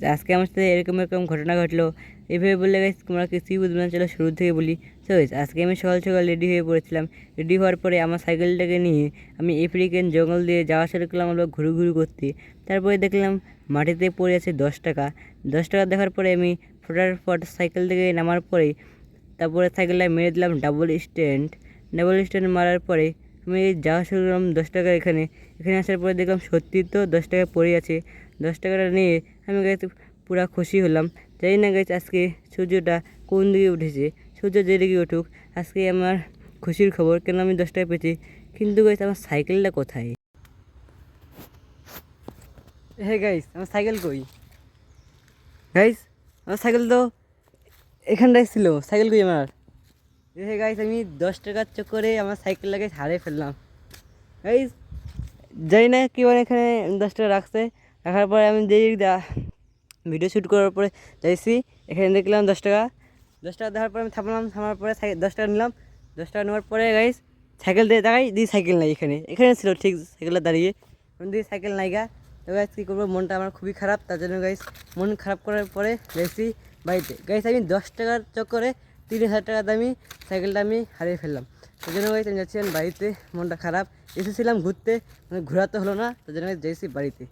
আজকে আমার সাথে এরকম এরকম ঘটনা ঘটলো। এভাবে বললে গাইস তোমরা কিছুই বুঝবে না, চলো শুরু থেকে বলি। সো গাইস আজকে আমি সকাল সকাল রেডি হয়ে পড়েছিলাম। রেডি হওয়ার পরে আমার সাইকেলটাকে নিয়ে আমি আফ্রিকান জঙ্গল দিয়ে যাওয়া শুরু করলাম আমরা ঘুরু ঘুরু করতে। তারপরে দেখলাম মাটিতে পড়ে আছে 10 টাকা। 10 টাকা দেখার পরে আমি ফটাফট সাইকেল থেকে নামার পরে তারপরে সাইকেলটা মেরে দিলাম ডাবল স্ট্যান্ড মারার পরে আমি যাওয়া শুরু করলাম 10 টাকা। এখানে এখানে আসার পরে দেখলাম সত্যি তো 10 টাকা পড়ে আছে। 10 টাকাটা নিয়ে আমি গাইতে পুরা খুশি হলাম। জানি না গাইছে আজকে সূর্যটা কোন দিকে উঠেছে। সূর্য যেদিকে উঠুক, আজকে আমার খুশির খবর, কেন আমি 10 টাকা পেয়েছি। কিন্তু গাইছে আমার সাইকেলটা কোথায়? হে গাইস, আমার সাইকেল কই? গাইস, আমার সাইকেল তো এখানটায় ছিল। সাইকেল কই আমার? হে গাইস, আমি 10 টাকার চক্করে আমার সাইকেলটাকে হারিয়ে ফেললাম। গাইস জানি না কি মানে এখানে 10 টাকা রাখছে। রাখার পরে আমি ভিডিও শ্যুট করার পরে যাইছি, এখানে দেখলাম 10 টাকা। 10 টাকা দেওয়ার পরে আমি থামলাম, থামার পরে 10 টাকা নিলাম। 10 টাকা নেওয়ার পরে গাইস সাইকেল দিয়ে দাঁড়াই দিই, সাইকেল নাই। এখানে এখানে ছিল ঠিক সাইকেলটা দাঁড়িয়ে, দিই সাইকেল নাইগা। তো গাইস কী করবো, মনটা আমার খুবই খারাপ। তার জন্য গাইস মন খারাপ করার পরে গেছি বাড়িতে। গাইস আমি 10 টাকার চক্করে 3,000 টাকা দামি সাইকেলটা আমি হারিয়ে ফেললাম। সেই জন্য গাইস আমি যাচ্ছিলাম বাড়িতে, মনটা খারাপ। এসেছিলাম ঘুরতে, মানে ঘোরাতে হলো না, তার জন্য যাইছি বাড়িতে।